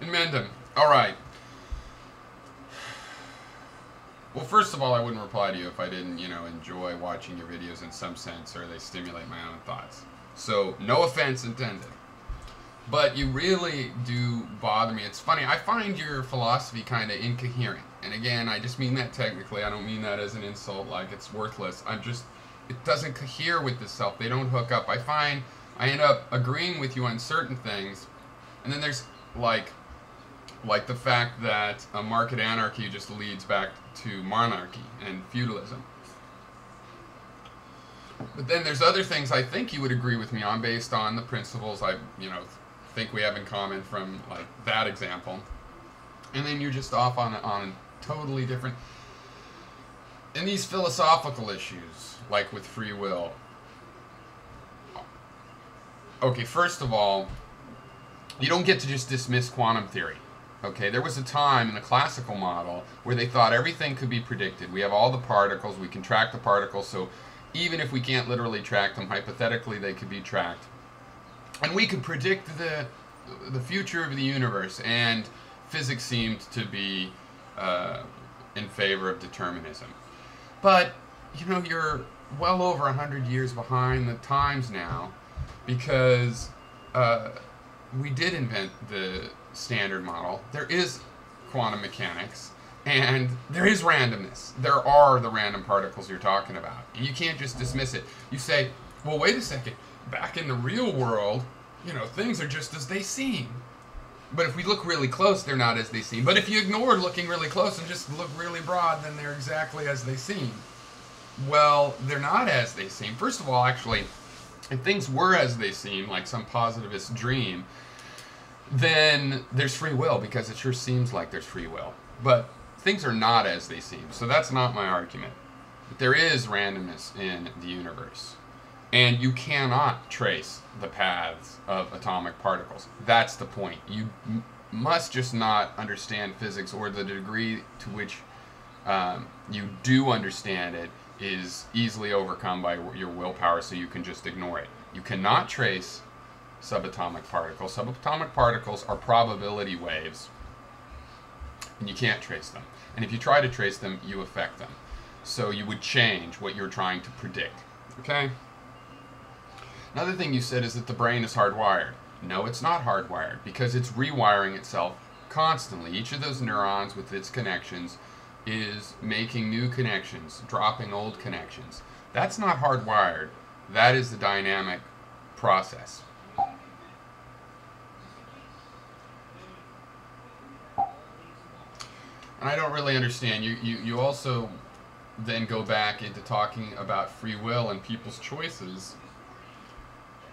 In Mendham. All right. Well, first of all, I wouldn't reply to you if I didn't, enjoy watching your videos in some sense, or they stimulate my own thoughts. So, no offense intended. But you really do bother me. It's funny, I find your philosophy kind of incoherent. And again, I just mean that technically. I don't mean that as an insult, like it's worthless. It doesn't cohere with itself. They don't hook up. I find I end up agreeing with you on certain things, and then there's like the fact that a market anarchy just leads back to monarchy and feudalism. But then there's other things I think you would agree with me on based on the principles I, think we have in common from like that example. And then you're just off on a totally different. In these philosophical issues, like with free will. Okay, first of all, you don't get to just dismiss quantum theory. Okay, there was a time in the classical model where they thought everything could be predicted. We have all the particles, we can track the particles, so even if we can't literally track them, hypothetically they could be tracked. And we could predict the future of the universe, and physics seemed to be in favor of determinism. But, you're well over 100 years behind the times now, because we did invent the standard model. There is quantum mechanics, and there is randomness. There are the random particles you're talking about. And you can't just dismiss it. You say, well, wait a second. Back in the real world, things are just as they seem. But if we look really close, they're not as they seem. But if you ignore looking really close and just look really broad, then they're exactly as they seem. Well, they're not as they seem. First of all, actually, if things were as they seem, like some positivist dream, then there's free will, because it sure seems like there's free will. But things are not as they seem, so that's not my argument. But there is randomness in the universe, and you cannot trace the paths of atomic particles. That's the point. You must just not understand physics, or the degree to which you do understand it is easily overcome by your willpower, so you can just ignore it. You cannot trace subatomic particles. Subatomic particles are probability waves, and you can't trace them. And if you try to trace them, you affect them. So you would change what you're trying to predict. Okay? Another thing you said is that the brain is hardwired. No, it's not hardwired, because it's rewiring itself constantly. Each of those neurons with its connections is making new connections, dropping old connections. That's not hardwired. That is the dynamic process. And I don't really understand. You also then go back into talking about free will and people's choices,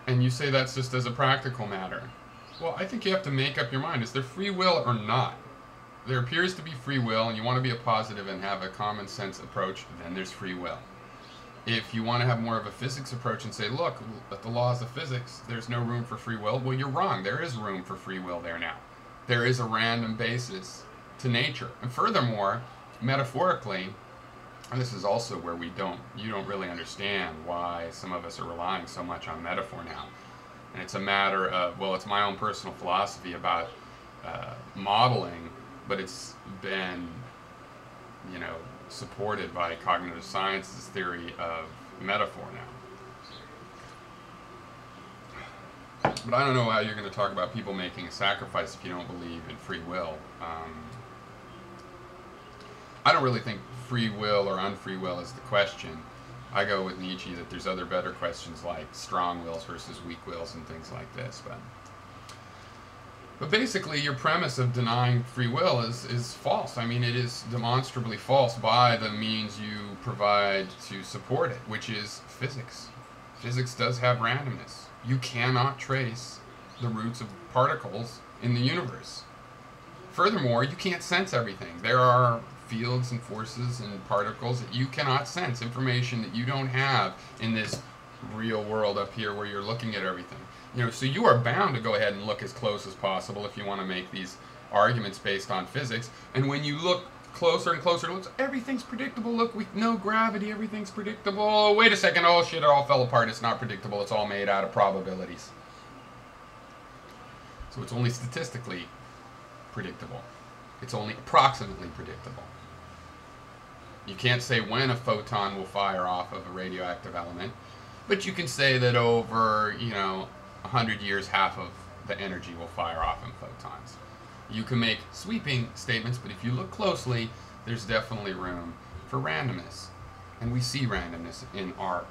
and you say that's just as a practical matter. Well, I think you have to make up your mind. Is there free will or not? There appears to be free will, and you want to be a positive and have a common sense approach, then there's free will. If you want to have more of a physics approach and say, look, at the laws of physics, there's no room for free will, well, you're wrong. There is room for free will there now. There is a random basis to nature. And furthermore, metaphorically, and this is also where you don't really understand why some of us are relying so much on metaphor now. And it's a matter of, well, it's my own personal philosophy about modeling, but it's been, supported by cognitive science's theory of metaphor now. But I don't know how you're going to talk about people making a sacrifice if you don't believe in free will. I don't really think free will or unfree will is the question. I go with Nietzsche that there's other better questions like strong wills versus weak wills and things like this. But basically, your premise of denying free will is false. I mean, it is demonstrably false by the means you provide to support it, which is physics. Physics does have randomness. You cannot trace the roots of particles in the universe. Furthermore, you can't sense everything. There are fields and forces and particles that you cannot sense, information that you don't have in this real world up here where you're looking at everything. So you are bound to go ahead and look as close as possible if you want to make these arguments based on physics. And when you look closer and closer, looks everything's predictable. Look, no gravity, everything's predictable. Oh, wait a second, oh shit, it all fell apart. It's not predictable. It's all made out of probabilities. So it's only statistically predictable. It's only approximately predictable. You can't say when a photon will fire off of a radioactive element, but you can say that over, 100 years, half of the energy will fire off in photons. You can make sweeping statements, but if you look closely, there's definitely room for randomness. And we see randomness in our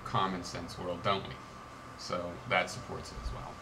common sense world, don't we? So that supports it as well.